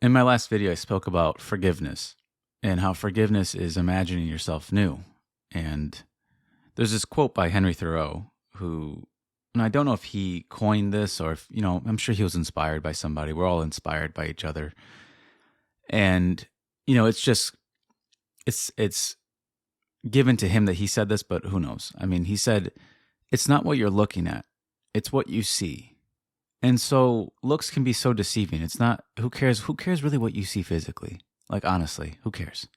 In my last video, I spoke about forgiveness and how forgiveness is imagining yourself new. And there's this quote by Henry Thoreau, who, and I don't know if he coined this or if, I'm sure he was inspired by somebody. We're all inspired by each other. And, it's given to him that he said this, but who knows? I mean, he said, it's not what you're looking at, it's what you see. And so looks can be so deceiving. It's not, who cares really what you see physically? Like, honestly, who cares?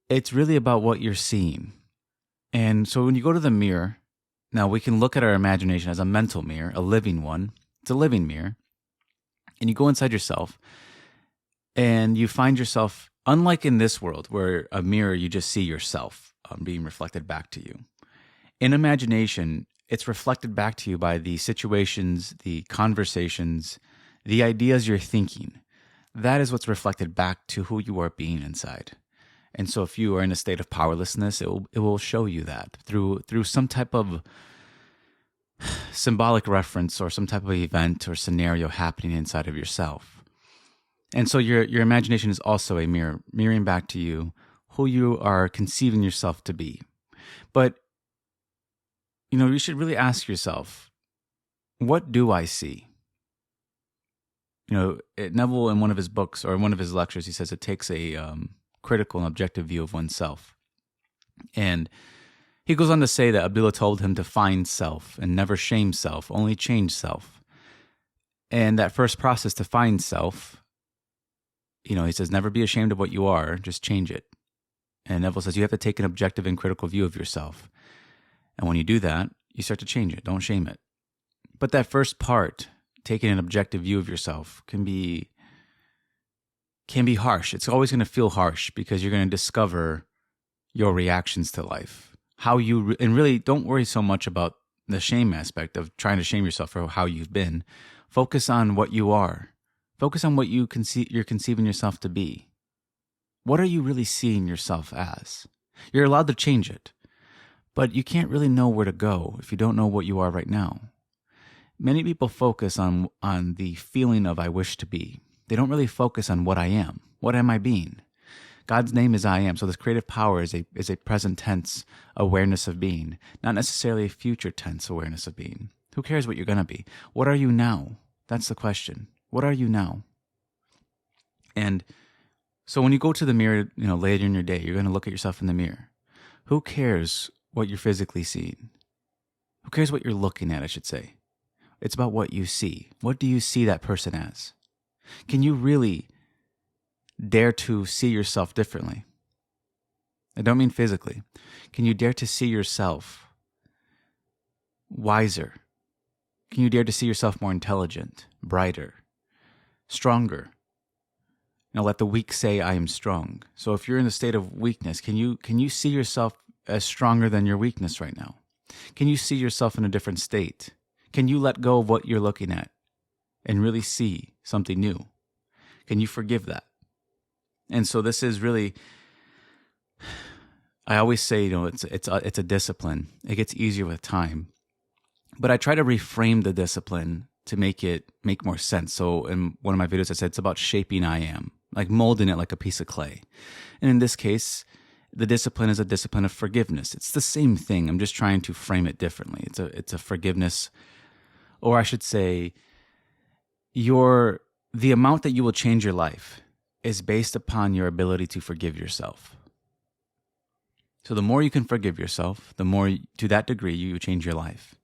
It's really about what you're seeing. And so when you go to the mirror, now we can look at our imagination as a mental mirror, a living one. It's a living mirror. And you go inside yourself and you find yourself, unlike in this world where a mirror, you just see yourself being reflected back to you. In imagination, it's reflected back to you by the situations, the conversations, the ideas you're thinking. That is what's reflected back to who you are being inside. And so if you are in a state of powerlessness, it will show you that through some type of symbolic reference or some type of event or scenario happening inside of yourself. And so your imagination is also a mirror, mirroring back to you who you are conceiving yourself to be. But you should really ask yourself, what do I see? Neville, in one of his books or in one of his lectures, he says it takes a critical and objective view of oneself. And he goes on to say that Abdullah told him to find self and never shame self, only change self. And that first process to find self, he says, never be ashamed of what you are, just change it. And Neville says you have to take an objective and critical view of yourself. And when you do that, you start to change it. Don't shame it. But that first part, taking an objective view of yourself, can be harsh. It's always going to feel harsh because you're going to discover your reactions to life. And really don't worry so much about the shame aspect of trying to shame yourself for how you've been. Focus on what you are. Focus on what you're conceiving yourself to be. What are you really seeing yourself as? You're allowed to change it. But you can't really know where to go if you don't know what you are right now. Many people focus on the feeling of I wish to be. They don't really focus on what I am. What am I being? God's name is I am. So this creative power is a present tense awareness of being, not necessarily a future tense awareness of being. Who cares what you're going to be? What are you now? That's the question. What are you now? And so when you go to the mirror, later in your day, you're going to look at yourself in the mirror. Who cares what you're physically seeing? Who cares what you're looking at, I should say? It's about what you see. What do you see that person as? Can you really dare to see yourself differently? I don't mean physically. Can you dare to see yourself wiser? Can you dare to see yourself more intelligent, brighter, stronger? Let the weak say, I am strong. So if you're in a state of weakness, can you see yourself as stronger than your weakness right now? Can you see yourself in a different state? Can you let go of what you're looking at and really see something new? Can you forgive that? And so this is really, I always say, it's a discipline. It gets easier with time. But I try to reframe the discipline to make more sense. So in one of my videos, I said it's about shaping I am, like molding it like a piece of clay. And in this case, the discipline is a discipline of forgiveness. It's the same thing. I'm just trying to frame it differently. It's a forgiveness, or I should say, the amount that you will change your life is based upon your ability to forgive yourself. So the more you can forgive yourself, the more, to that degree, you change your life.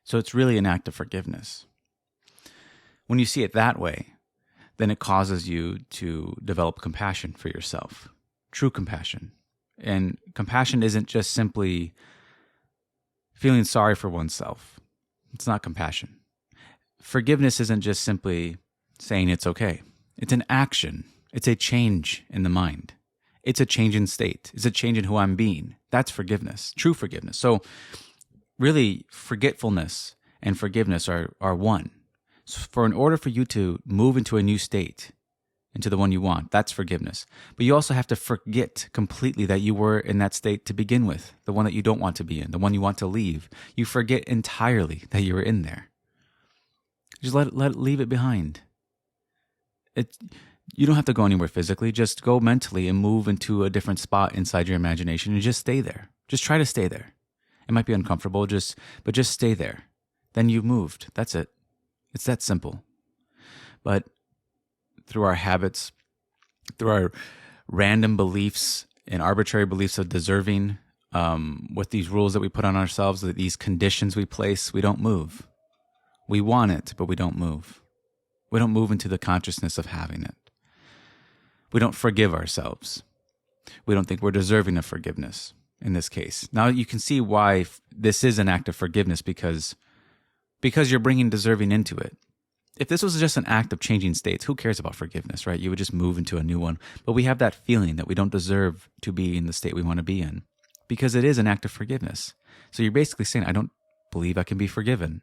So it's really an act of forgiveness. When you see it that way, then it causes you to develop compassion for yourself, true compassion. And compassion isn't just simply feeling sorry for oneself. It's not compassion. Forgiveness isn't just simply saying it's okay. It's an action. It's a change in the mind. It's a change in state. It's a change in who I'm being. That's forgiveness, true forgiveness. So really, forgetfulness and forgiveness are one. So in order for you to move into a new state, into the one you want, that's forgiveness. But you also have to forget completely that you were in that state to begin with, the one that you don't want to be in, the one you want to leave. You forget entirely that you were in there. Just leave it behind. it, you don't have to go anywhere physically. Just go mentally and move into a different spot inside your imagination and just stay there. Just try to stay there. It might be uncomfortable, but just stay there. Then you've moved. That's it. It's that simple. But through our habits, through our random beliefs and arbitrary beliefs of deserving, with these rules that we put on ourselves, these conditions we place, we don't move. We want it, but we don't move. We don't move into the consciousness of having it. We don't forgive ourselves. We don't think we're deserving of forgiveness in this case. Now you can see why this is an act of forgiveness because you're bringing deserving into it. If this was just an act of changing states, who cares about forgiveness, right? You would just move into a new one. But we have that feeling that we don't deserve to be in the state we want to be in because it is an act of forgiveness. So you're basically saying, I don't believe I can be forgiven.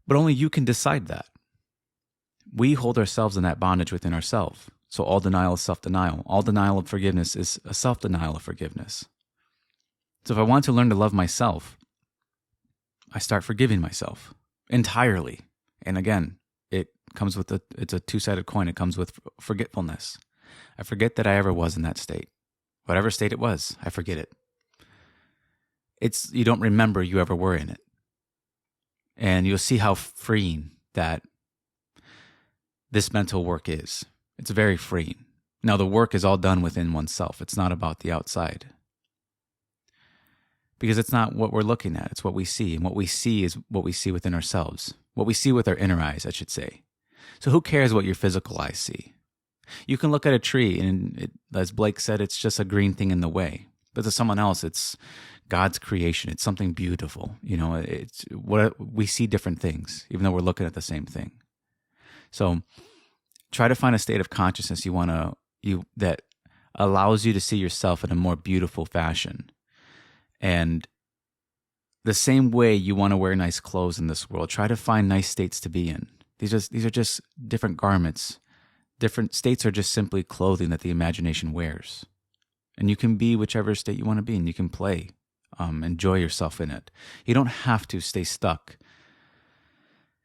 But only you can decide that. We hold ourselves in that bondage within ourselves. So all denial is self-denial. All denial of forgiveness is a self-denial of forgiveness. So if I want to learn to love myself, I start forgiving myself entirely. And again, it comes with it's a two-sided coin. It comes with forgetfulness. I forget that I ever was in that state. Whatever state it was, I forget it. You don't remember you ever were in it. And you'll see how freeing that this mental work is. It's very freeing. Now, the work is all done within oneself. It's not about the outside. Because it's not what we're looking at. It's what we see. And what we see is what we see within ourselves. What we see with our inner eyes, I should say. So who cares what your physical eyes see? You can look at a tree and, as Blake said, it's just a green thing in the way. But to someone else, it's God's creation. It's something beautiful. It's what we see different things, even though we're looking at the same thing. So try to find a state of consciousness that allows you to see yourself in a more beautiful fashion. And the same way you want to wear nice clothes in this world, try to find nice states to be in. These are just different garments. Different states are just simply clothing that the imagination wears. And you can be whichever state you want to be in. You can play, enjoy yourself in it. You don't have to stay stuck.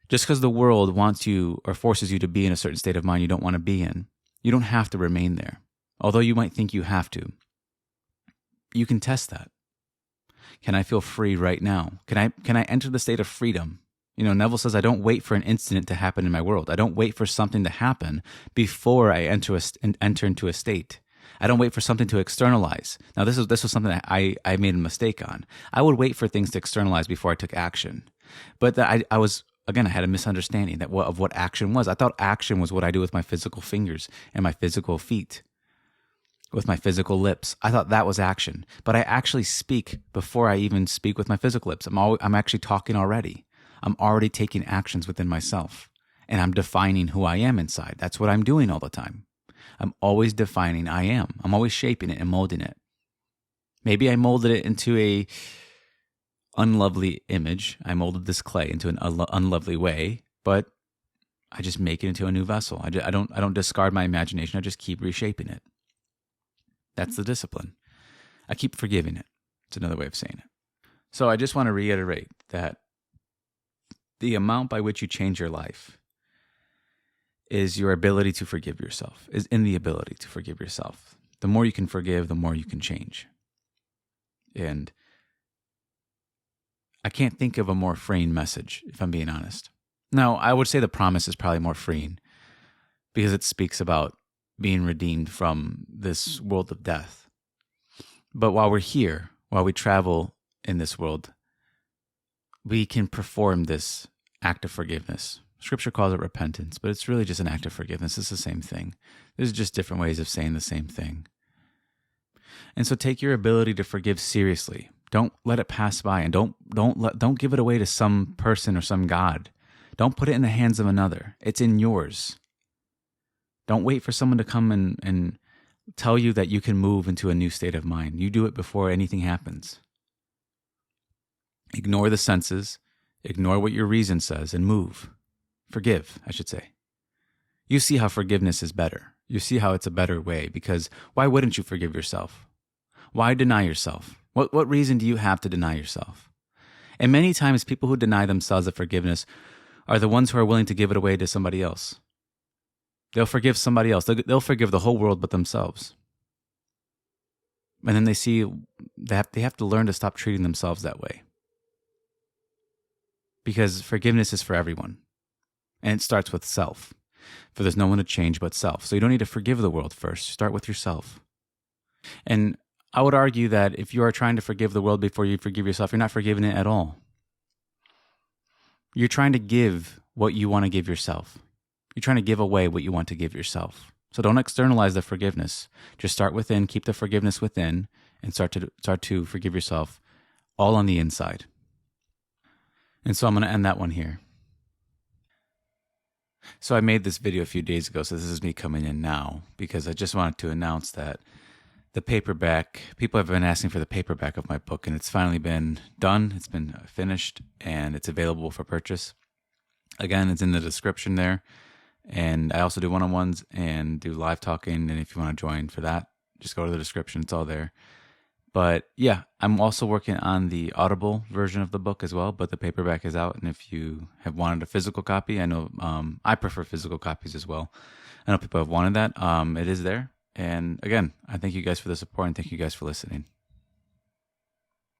Just because the world wants you or forces you to be in a certain state of mind you don't want to be in, you don't have to remain there. Although you might think you have to. You can test that. Can I feel free right now? Can I enter the state of freedom? Neville says, I don't wait for an incident to happen in my world. I don't wait for something to happen before I enter into a state. I don't wait for something to externalize. Now, this was something that I made a mistake on. I would wait for things to externalize before I took action. But I had a misunderstanding of what action was. I thought action was what I do with my physical fingers and my physical feet, with my physical lips. I thought that was action. But I actually speak before I even speak with my physical lips. I'm actually talking already. I'm already taking actions within myself. And I'm defining who I am inside. That's what I'm doing all the time. I'm always defining I am. I'm always shaping it and molding it. Maybe I molded it into a unlovely image. I molded this clay into an unlovely way, but I just make it into a new vessel. I don't discard my imagination. I just keep reshaping it. That's the discipline. I keep forgiving it. It's another way of saying it. So I just want to reiterate that the amount by which you change your life is your ability to forgive yourself, is in the ability to forgive yourself. The more you can forgive, the more you can change. And I can't think of a more freeing message, if I'm being honest. Now, I would say the promise is probably more freeing because it speaks about being redeemed from this world of death. But while we're here, while we travel in this world, we can perform this act of forgiveness. Scripture calls it repentance, but it's really just an act of forgiveness. It's the same thing. There's just different ways of saying the same thing. And so take your ability to forgive seriously. Don't let it pass by, and don't give it away to some person or some God. Don't put it in the hands of another. It's in yours. Don't wait for someone to come and tell you that you can move into a new state of mind. You do it before anything happens. Ignore the senses, ignore what your reason says, and move. Forgive, I should say. You see how forgiveness is better. You see how it's a better way, because why wouldn't you forgive yourself? Why deny yourself? What reason do you have to deny yourself? And many times people who deny themselves of forgiveness are the ones who are willing to give it away to somebody else. They'll forgive somebody else. They'll forgive the whole world but themselves. And then they see that they have to learn to stop treating themselves that way. Because forgiveness is for everyone. And it starts with self. For there's no one to change but self. So you don't need to forgive the world first. Start with yourself. And I would argue that if you are trying to forgive the world before you forgive yourself, you're not forgiving it at all. You're trying to give what you want to give yourself. You're trying to give away what you want to give yourself. So don't externalize the forgiveness. Just start within, keep the forgiveness within, and start to forgive yourself all on the inside. And so I'm going to end that one here. So I made this video a few days ago, so this is me coming in now, because I just wanted to announce that the paperback, people have been asking for the paperback of my book, and it's finally been done. It's been finished, and it's available for purchase. Again, it's in the description there. And I also do one-on-ones and do live talking. And if you want to join for that, just go to the description. It's all there. But yeah, I'm also working on the Audible version of the book as well. But the paperback is out. And if you have wanted a physical copy, I know I prefer physical copies as well. I know people have wanted that. It is there. And again, I thank you guys for the support and thank you guys for listening.